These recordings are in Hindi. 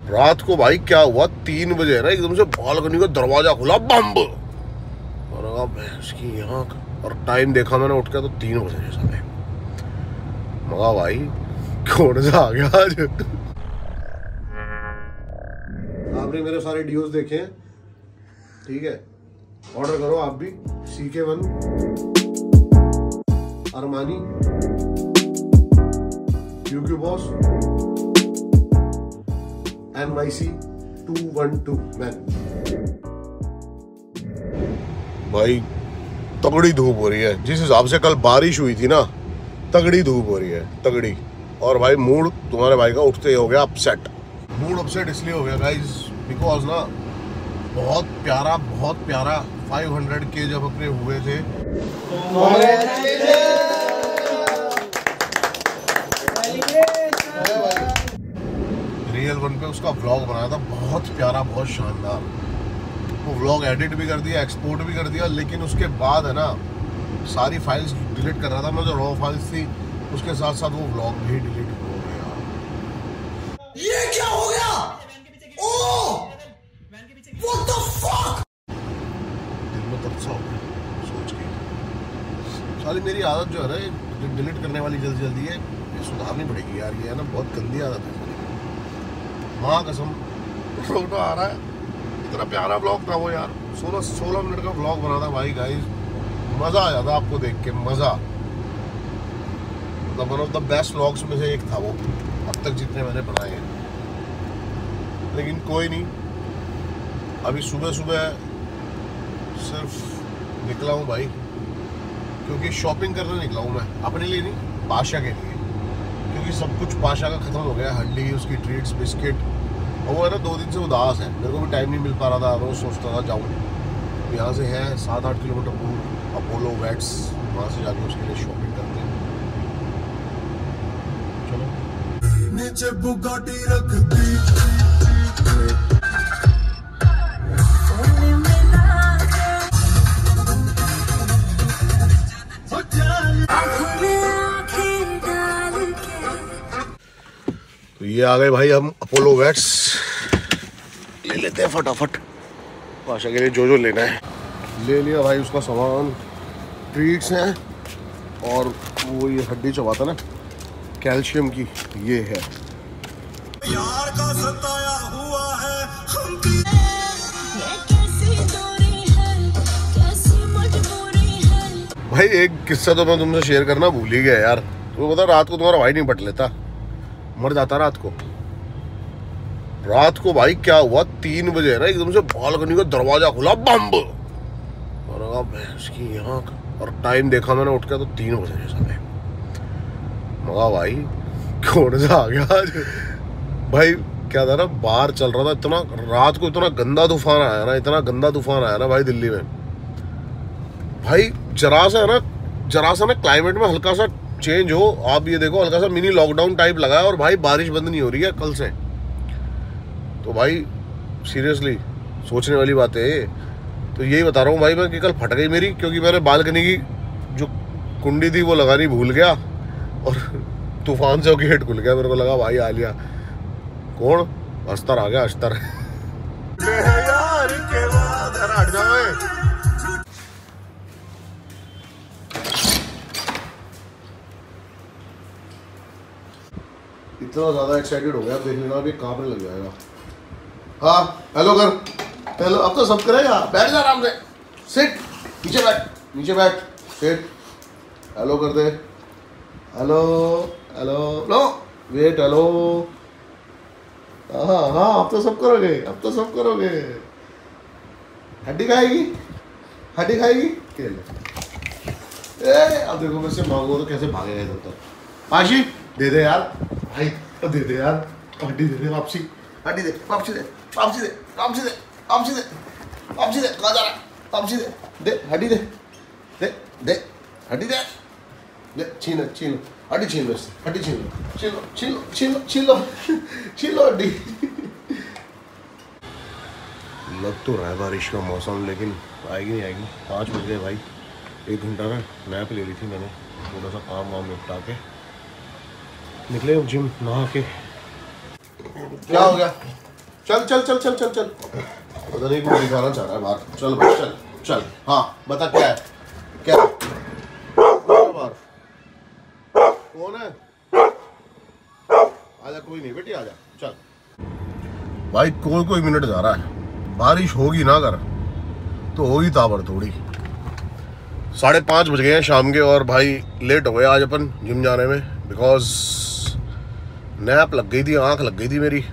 रात को भाई क्या हुआ, 3 बजे ना एकदम से बालकनी का दरवाजा खुला, बम्ब और भैंस की यहाँ। और टाइम देखा मैंने उठ के तो 3 बजे समय। मगा भाई कौन सा आ गया आज। आपने मेरे सारे वीडियोस देखे हैं, ठीक है, ऑर्डर करो आप भी। CK1, Armani, Hugo Boss, NYC 212 man. भाई तगड़ी धूप हो रही है, जिस हिसाब से कल बारिश हुई थी ना, तगड़ी धूप हो रही है, तगड़ी। और भाई मूड तुम्हारे भाई का उठते ही हो गया अपसेट। मूड अपसेट इसलिए हो गया गाइस बिकॉज ना बहुत प्यारा 500K जब अपने हुए थे, रियल वन पे उसका व्लॉग बनाया था, बहुत प्यारा, बहुत शानदार। वो व्लॉग एडिट भी कर दिया, एक्सपोर्ट भी कर दिया, लेकिन उसके बाद है ना सारी फाइल्स डिलीट कर रहा था मैं, जो रॉ फाइल्स थी उसके साथ साथ वो व्लॉग भी डिलीट हो गया। ये क्या हो गया? ओह व्हाट द फक, दिल में तरसा हो गया सोच के। साली मेरी आदत जो है ना डिलीट करने वाली जल्दी है, ये सुधारनी पड़ेगी यार। ये है ना बहुत गंदी आदत है, माँ कसम। फोटो आ रहा है, इतना प्यारा व्लॉग था वो यार, 16 मिनट का व्लॉग बना था भाई गाइस, मजा आ जाता आपको देख के, मजा। मतलब one of the best vlogs में से एक था वो अब तक जितने मैंने बनाए हैं। लेकिन कोई नहीं, अभी सुबह सिर्फ निकला हूँ भाई, क्योंकि शॉपिंग करने निकला हूँ मैं, अपने लिए नहीं, पाशा के लिए। क्योंकि सब कुछ पाशा का खत्म हो गया, हड्डी, उसकी ट्रीट्स, बिस्किट, और वो है ना 2 दिन से उदास है। मेरे को भी टाइम नहीं मिल पा रहा था, रोज सोचता था जाऊँ। यहाँ से है 7-8 किलोमीटर दूर अपोलो वेट्स, वहाँ से जाके उसके लिए शॉपिंग करते हैं। चलो नीचे बुगाटी रख दी, तो ये आ गए भाई हम अपोलो वेट्स। ले लेते हैं फटाफट, पाशा के लिए जो लेना है ले लिया भाई। उसका सामान, ट्रीट्स हैं, और वो ये हड्डी चबाता ना कैल्शियम की, ये है। यार का सताया हुआ है भाई। एक किस्सा तो मैं तुमसे शेयर करना भूल ही गया यार। तुम्हें पता रात को तुम्हारा भाई नहीं पट लेता, मर जाता रात को भाई क्या हुआ, 3 बजे ना एकदम से बालकनी का दरवाजा खुला, बम्ब और भैंस की यहाँ। और टाइम देखा मैंने उठ के तो 3 बजे समय। मगा भाई कौन सा आ गया आज। भाई क्या था ना, बाहर चल रहा था, इतना रात को इतना गंदा तूफान आया ना भाई दिल्ली में। भाई जरा सा ना क्लाइमेट में हल्का सा चेंज हो, आप ये देखो हल्का सा मिनी लॉकडाउन टाइप लगा है, और भाई बारिश बंद नहीं हो रही है कल से। तो भाई सीरियसली सोचने वाली बात है। तो यही बता रहा हूँ भाई मैं कि कल फट गई मेरी, क्योंकि मैंने बालकनी की जो कुंडी थी वो लगानी भूल गया, और तूफान से वो गेट खुल गया। मेरे को लगा भाई आ लिया, कौन अस्तर आ गया, अस्तर। इतना ज्यादा एक्साइटेड हो गया, देख लेना अभी कांपने लग जाएगा। हाँ हेलो कर, हेलो। अब तो सब करेगा, बैठ जा आराम से, सिट, नीचे बैठ, सिट, हेलो कर दे, हेलो लो, वेट, हेलो। हाँ अब तो सब करोगे, हड्डी खाएगी, खेल। अब देखो मैं से मांगो तो कैसे भागेगा इधर तक। पाशी दे दे यार भाई, तो दे दे यार, हड्डी दे दे, वापसी दे, कहाँ जा रहा, वापसी दे, हड्डी दे, हड्डी दे, छीन हड्डी, छीन लो हड्डी। लग तो रहा है बारिश का मौसम, लेकिन आएगी नहीं आएगी। 5 बज गए भाई, 1 घंटा ना नैप ले ली थी मैंने, थोड़ा सा काम वाम निपटा के निकले जिम नहा के। क्या हो गया? चल चल चल चल चल चल, पता नहीं कुछ दिखाना चाह रहा है बाहर। चल भाई चल चल, हाँ बता क्या है, क्या बाहर कौन है? आजा, कोई नहीं बेटी आजा, चल भाई। कोई मिनट जा रहा है, बारिश होगी ना अगर तो होगी ताबड़ थोड़ी। 5:30 बज गए हैं शाम के और भाई लेट हो गए आज अपन जिम जाने में, बिकॉज नैप लग गई थी, आंख लग गई थी मेरी।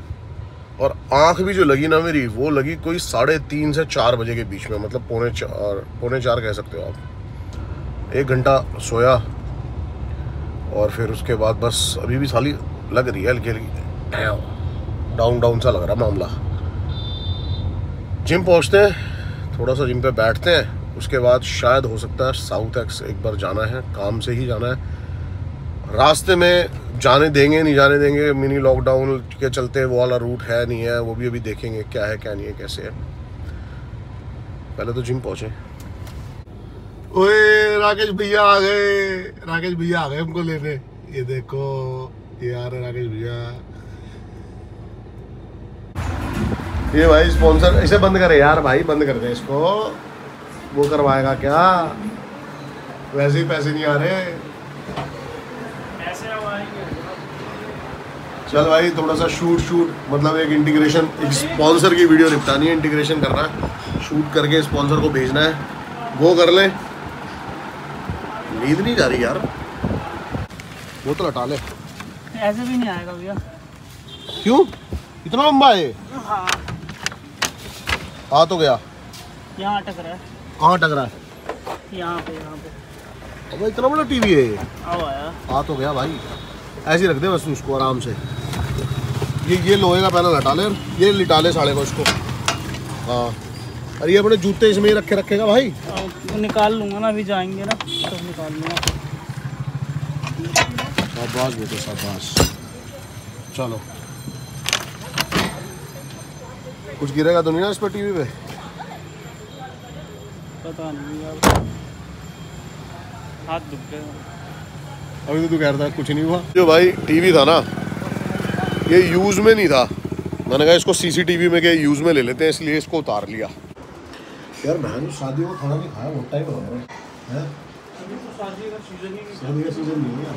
और आंख भी जो लगी ना मेरी, वो लगी कोई 3:30 से 4 बजे के बीच में, मतलब पौने चार कह सकते हो आप। 1 घंटा सोया और फिर उसके बाद बस अभी भी साली लग रही है हल्की हल्की, डाउन सा लग रहा मामला। जिम पहुंचते हैं, थोड़ा सा जिम पे बैठते हैं, उसके बाद शायद हो सकता है साउथ एक्स एक बार जाना है, काम से ही जाना है। रास्ते में जाने देंगे नहीं जाने देंगे, मिनी लॉकडाउन के चलते वो वाला रूट है नहीं है, वो भी अभी देखेंगे क्या है क्या नहीं है कैसे है। पहले तो जिम पहुंचे। ओए राकेश भैया आ गए, राकेश भैया आ गए हमको लेने। ये देखो ये आ रहे राकेश भैया। ये भाई स्पॉन्सर, इसे बंद करे यार भाई, बंद कर दे इसको, वो करवाएगा क्या, वैसे ही पैसे नहीं आ रहे। चल भाई थोड़ा सा शूट मतलब एक इंटीग्रेशन, एक स्पॉन्सर की वीडियो निपटानी है, इंटीग्रेशन करना है, शूट करके स्पॉन्सर को भेजना है, वो कर ले। नींद नहीं जा रही यार, वो तो हटा ले। ऐसे भी नहीं आएगा भैया। क्यों, इतना लंबा है? हाँ। आ तो गया। यहाँ अटक रहा है। कहाँ अटक रहा है? यहाँ पे। अब इतना बड़ा टीवी है। आओ आया। आ तो गया भाई, ऐसे ही रख दे बस उसको आराम से। ये लोहे का पैनल हटा ले, ये लिटा ले साले को इसको। हाँ, अरे ये अपने जूते इसमें ही रखेगा भाई। निकाल लूंगा ना, अभी जाएंगे ना तो निकाल लूंगा। शाबाश बेटे शाबाश। चलो, कुछ गिरेगा तो नहीं ना इस पर टीवी पे? पता नहीं यार, हाथ दुख गया। अभी तो तू कह रहा था कुछ नहीं हुआ। जो भाई टीवी था ना, ये यूज में नहीं था, मैंने कहा इसको सीसीटीवी में क्या यूज में ले लेते हैं, इसलिए इसको उतार लिया। यार मैं शादी में खाना नहीं खाया, बहुत टाइम हो गया है। शादी का सीजन नहीं है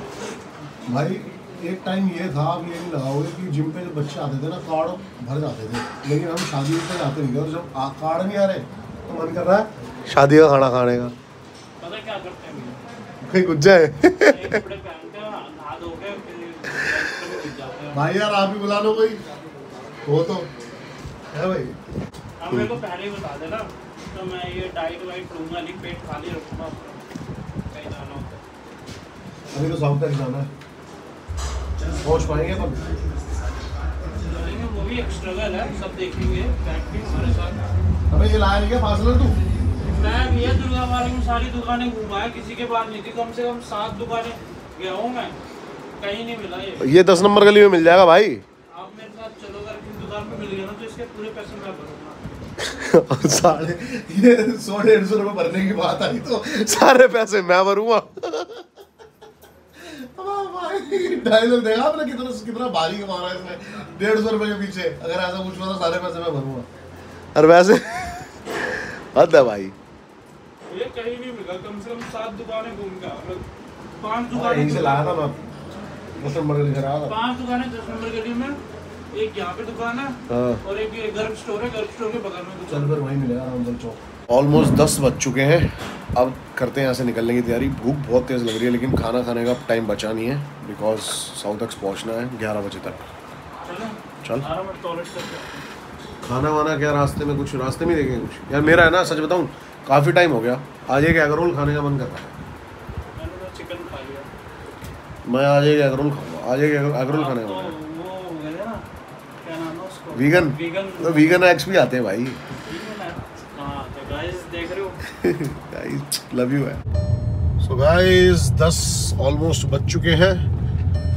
भाई। एक टाइम ये था, अब ये नहीं लगाओगे कि जिम पे जब बच्चे आते थे ना, कार्ड भर जाते थे, लेकिन हम शादी पे जाते नहीं थे, और जब कार्ड नहीं आ रहे तो मन कर रहा है शादी का खाना खाने का। पता क्या करते हैं, कहीं कुछ जाए भाई यार, आप ही बुला लो कोई वो तो है भाई। अब मेरे को पहले ही बता देना, तो मैं ये डाइट वाइट लूंगा नहीं, पेट खाली रखूंगा, कहीं जाना होता है। अभी तो साउथ तक जाना है, पहुंच पाएंगे अपन? वो भी एक स्ट्रगल है, सब देखेंगे प्रैक्टिस हमारे साथ। अबे ये लाया नहीं क्या फासला तू? मैं भैया दुर्गा वाले में सारी दुकानें घुमाया, किसी के पास नहीं थी, कम से कम 7 दुकानें गया हूँ मैं, कहीं नहीं मिला ये 10 नंबर गली में मिल जाएगा भाई। आप मेरे साथ चलो, अगर किसी दुकान पे मिल गया ना तो इसके पूरे पैसे मैं भरूंगा। साढ़े ये 100-150 रुपए भरने की बात आई तो सारे पैसे मैं भरूंगा। डायलॉग देखा आपने कितना भारी कमा रहा है इसने, 150 रुपए के पीछे। अगर ऐसा कुछ हुआ तो सारे पैसे मैं भरूंगा। और वैसे हद है भाई, ये कहीं नहीं मिला, कम से कम 7 दुकानें घूम के 5 दुकानें यहीं से लाया था मैं, 10 नंबर गली से लाया था। 5 दुकानें 10 नंबर गली में, एक यहाँ पे दुकान है और एक ये गर्म स्टोर है, गर्म स्टोर के बगल में दुकान। चल फिर वहीं मिलेगा रामचंद्र चौक। ऑलमोस्ट 10 बज चुके हैं, अब करते हैं यहाँ से निकलने की तैयारी। भूख बहुत तेज़ लग रही है, लेकिन खाना खाने का टाइम बचा नहीं है, बिकॉज साउथ तक पहुँचना है 11 बजे तक। चल खाना वाना क्या रास्ते में, कुछ रास्ते में देखेंगे कुछ। यार मेरा है ना, सच बताऊँ काफ़ी टाइम हो गया, आज एक एग रोल खाने का मन कर रहा है। मैंने तो चिकन खा लिया, मैं आज एक एग रोल खाऊंगा, आज एक एग रोल खाने का मन है। वीगन, तो वीगन एग्स भी आते हैं भाई। तो गाइस देख रहे हो, गाइस लव यू है। सो गाइस 10 ऑलमोस्ट बज चुके हैं।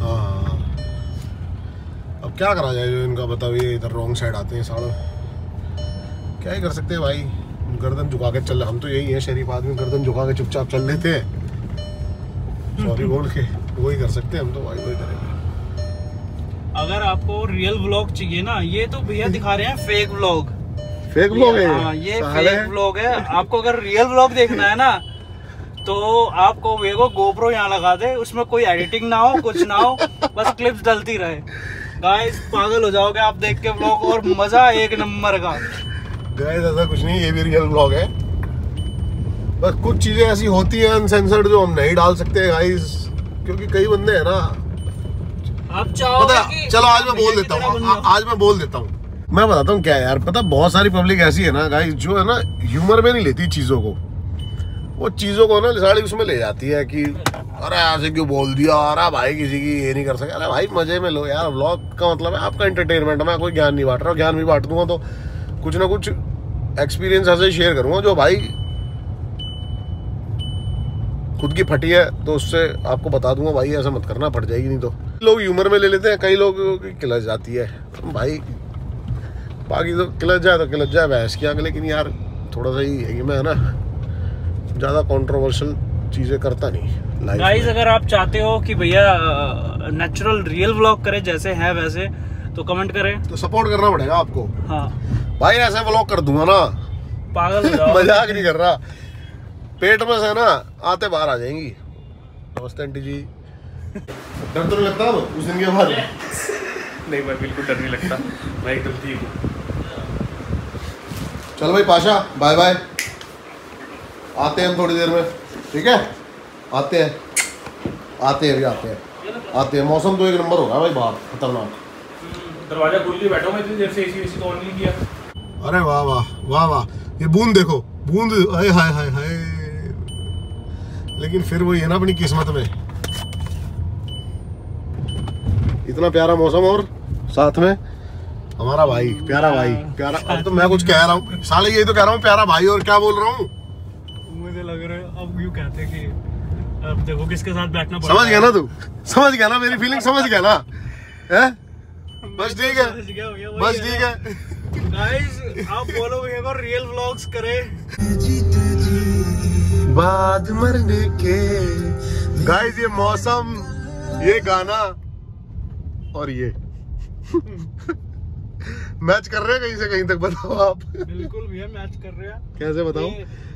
हाँ, अब क्या करा जाए, जो इनका बताओ, ये इधर रॉन्ग साइड आते हैं साढ़े, क्या ही कर सकते हैं भाई, गर्दन झुका के चल। हम तो यही है शरीफ आदमी, गर्दन झुका के चुपचाप चल लेते हैं, सॉरी बोल के, वही कर सकते हैं हम तो भाई, वही करेंगे। अगर आपको रियल व्लॉग चाहिए ना, ये तो भैया दिखा रहे हैं फेक व्लॉग। फेक व्लॉग है? हाँ, ये फेक व्लॉग है। आपको अगर रियल व्लॉग देखना है ना, तो आपको वो गोप्रो यहाँ लगा दे, उसमें कोई एडिटिंग ना हो, कुछ ना हो, बस क्लिप्स डलती रहे। गाइस पागल हो जाओगे आप देख के व्लॉग, और मजा एक नंबर का। गाइस ऐसा कुछ नहीं, ये भी रियल व्लॉग है। बस कुछ चीजें ऐसी होती हैं अनसेंसर्ड जो हम नहीं डाल सकते गाइस, क्योंकि कई बंदे हैं ना, आप चाहोगे चलो आज मैं बोल देता हूँ, आज मैं बोल देता हूँ। मैं बताता हूँ क्या यार, पता बहुत सारी पब्लिक ऐसी है ना गाइस, जो है ना ह्यूमर में नहीं लेती चीजों को। वो चीजों को ना साड़ी उसमें ले जाती है कि अरे ऐसे क्यों बोल दिया, अरे भाई किसी की ये नहीं कर सके। अरे भाई मजे में लो यार, व्लॉग का मतलब है आपका एंटरटेनमेंट। मैं कोई ज्ञान नहीं बांट रहा हूँ, ज्ञान भी बांट दूंगा तो कुछ ना कुछ एक्सपीरियंस ऐसे शेयर करूंगा जो भाई खुद की फटी है, तो उससे आपको बता दूंगा भाई ऐसा मत करना, फट जाएगी। नहीं तो लोग ह्यूमर में ले लेते हैं, कई लोग किलच जाती है भाई, बाकी तो किलच जाए बहस की आग। लेकिन यार थोड़ा सा ही है कि मैं ना ज़्यादा कंट्रोवर्शियल चीज़ें करता नहीं। गाइस अगर आप चाहते हो कि भैया नेचुरल रियल व्लॉग करे जैसे है वैसे, तो कमेंट करें, तो सपोर्ट करना पड़ेगा आपको। हाँ भाई ऐसे व्लॉग कर दूंगा ना, पागल हो जाओ। मजाक नहीं कर रहा, पेट में से ना आते बाहर आ जाएंगी। नमस्ते आंटी जी। डर तो नहीं लगता उस दिन के बाद? नहीं भाई बिल्कुल डर नहीं लगता, मैं एकदम ठीक हूँ। चल भाई पाशा, बाय बाय, आते हैं हम थोड़ी देर में, ठीक है? आते हैं अभी आते हैं। मौसम तो एक नंबर होगा भाई बाहर, खतरनाक। दरवाजा खोल के बैठा हूँ मैं इतनी देर से, एसी तो ऑन नहीं किया। अरे वाह वाह वाह वाह, ये बूंद देखो, बूंद, हाय हाय हाय हाय। लेकिन फिर वही है ना अपनी किस्मत में, इतना प्यारा मौसम और साथ में हमारा भाई, प्यारा भाई, प्यारा। अब तो मैं कुछ कह रहा हूँ साले, यही तो कह रहा हूँ, प्यारा भाई, और क्या बोल रहा हूँ। मुझे लग रहा है अब यूँ कहते कि अब देखो किसके साथ बैठना पड़ता है। समझ गया ना तू, समझ गया ना मेरी फीलिंग, समझ गया ना? है बस ठीक है, बस ठीक है। गाइस आप बोलो भैया को रियल व्लॉग्स करे बाद मरने के। गाइस ये मौसम, ये गाना और ये मैच कर रहे हैं कहीं से कहीं तक, बताओ आप। बिल्कुल भैया मैच कर रहे हैं। कैसे बताऊं?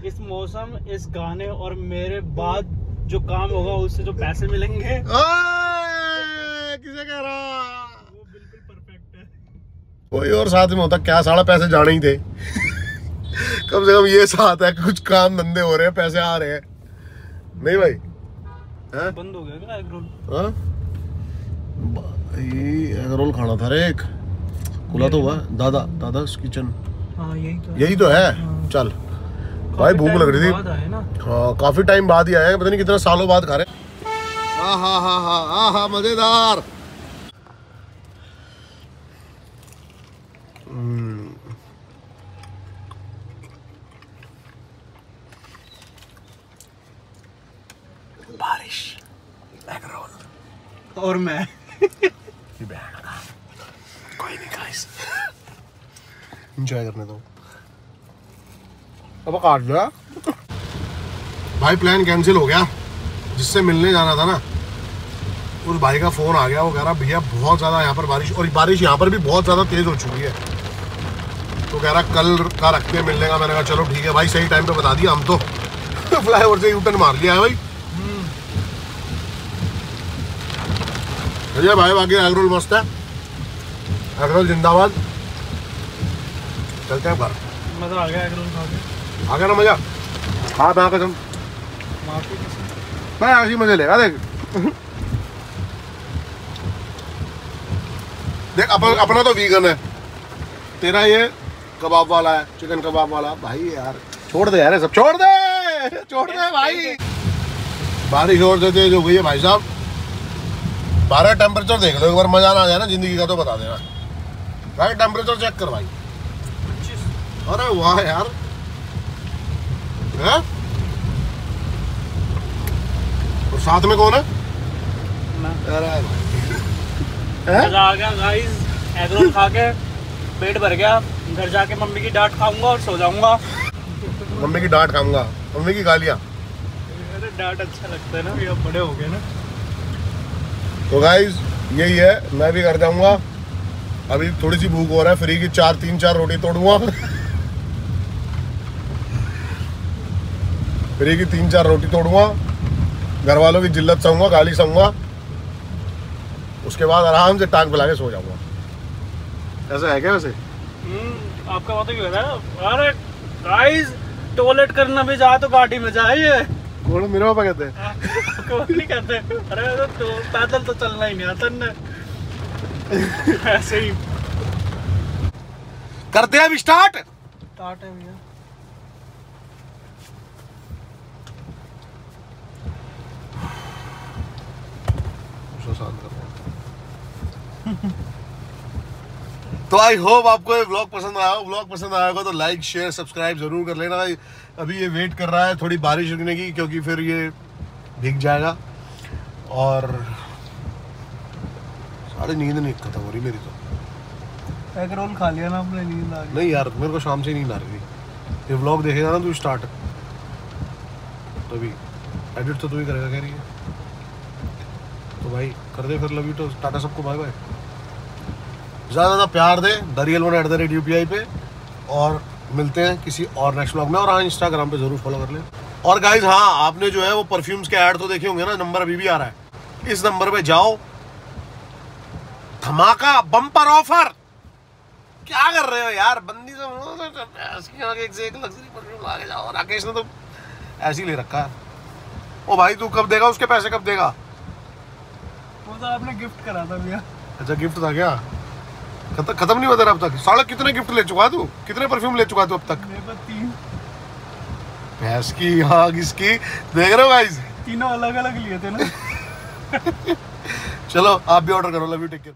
इस मौसम, इस गाने और मेरे बाद जो काम होगा उससे जो पैसे मिलेंगे, किसे कह रहा, वो बिल्कुल परफेक्ट है। कोई और साथ में होता क्या, साढ़े पैसे जाने ही थे। कम से कम ये साथ है, कुछ काम धंधे हो रहे हैं, पैसे आ रहे हैं। नहीं भाई है? बंद हो गया क्या एग रोल? हाँ एग रोल खाना था रे, एक खुला तो हुआ दादा किचन। हाँ यही तो है। हाँ। चल भाई भूख लग रही थी। हाँ काफी टाइम बाद ही आए हैं, पता नहीं कितने सालों बाद खा रहे। हाँ मजेदार। बारिश, एग रोल और मैं कोई नहीं गाइस, एंजॉय करने दो। अब काट दिया भाई, प्लान कैंसिल हो गया। जिससे मिलने जाना था ना, उस भाई का फोन आ गया, वो कह रहा भैया बहुत ज्यादा यहाँ पर बारिश, और बारिश यहाँ पर भी बहुत ज्यादा तेज हो चुकी है, तो कह रहा कल का रखते हैं मिलने का। मैंने कहा चलो ठीक है भाई, सही टाइम पे बता दिया हम तो। फ्लाईओवर से यूटर्न मार लिया है भाई। भैया भाई बाकी एग रोल मस्त है, एग रोल जिंदाबाद। चलते हैं घर। मजा आ गया एग रोल खा के। आ गया ना मजा? हाँ मैं कसम मैं ऐसी मजे लेगा। देख अपना तो वीगन है, तेरा ये कबाब वाला है, चिकन कबाब वाला। भाई यार छोड़ दे यार, सब छोड़ दे भाई। बारिश और देते जो हुई है भाई साहब, 12 टेम्परेचर देख लो एक बार, मजा ना आ जाए ना जिंदगी का तो बता देना भाई। टेम्परेचर चेक कर भाई। अरे वाह यार, है? और साथ में कौन है? मजा आ गया गाइस, एग रोल खा के पेट भर गया। घर जाके मम्मी की डांट खाऊंगा और सो जाऊंगा। मम्मी की डांट खाऊंगा, मम्मी की गालियाँ। अरे डांट अच्छा लगता है ना, अभी अब बड़े हो गए ना। तो गाइस यही है, मैं भी कर जाऊंगा। अभी थोड़ी सी भूख हो रहा है, फ्री की 3-4 रोटी तोड़ूंगा। फ्री की 3-4 रोटी तोड़ूंगा, घर वालों की जिल्लत सहूंगा, गाली सहूंगा, उसके बाद आराम से टांग पिला के सो जाऊंगा। ऐसा है क्या वैसे? आपका बात क्यों है? अरे गाइस, टॉयलेट करना भी जाए तो गाड़ी में जाइए। कौन? मेरे पापा कहते हैं। नहीं कहते। अरे तो पैदल तो चलना ही नहीं आता ना। ऐसे ही करते हैं अब स्टार्ट। स्टार्ट है भैया। तो आई होप आपको ये व्लॉग पसंद आया हो। व्लॉग पसंद आया होगा तो लाइक शेयर सब्सक्राइब जरूर कर लेना। अभी ये वेट कर रहा है थोड़ी बारिश रुकने की, क्योंकि फिर ये भीग जाएगा। और सारी नींद नहीं खत्म हो रही मेरी तो। एग रोल खा लिया ना आपने, नींद आ गई? नहीं यार, मेरे को शाम से नींद आ रही थी। ये व्लॉग देखेगा ना तू स्टार्ट, तभी एडिट तो तू ही करेगा कह रही है। तो भाई कर दे फिर, लव यू, तो टाटा सबको, बाय बाय। ज़्यादा प्यार दे dariel1@UPI पे, और मिलते हैं किसी और नेक्स्ट व्लॉग में। और हाँ, इंस्टाग्राम पे जरूर फॉलो कर लें। और गाइज हाँ, आपने जो है वो परफ्यूम्स के ऐड तो देखे होंगे ना, नंबर अभी भी आ रहा है, इस नंबर पे जाओ, धमाका बम्पर ऑफर। क्या कर रहे हो यार, बंदी से एक से एक लग्जरी परफ्यूम ला के जाओ। राकेश ने तो ऐसे ही ले रखा है। ओ भाई, तू कब देगा उसके पैसे, कब देगा? वो तो आपने गिफ्ट करा था भैया। अच्छा, गिफ्ट था क्या? खत्म नहीं हुआ तेरा अब तक? साला कितने गिफ्ट ले चुका तू? कितने परफ्यूम ले चुका तू अब तक? मेरे पास 3। भैंस की, हाँ किसकी, देख रहे हो गाइस? तीनों अलग अलग लिए थे ना। चलो आप भी ऑर्डर करो। Love you, take care.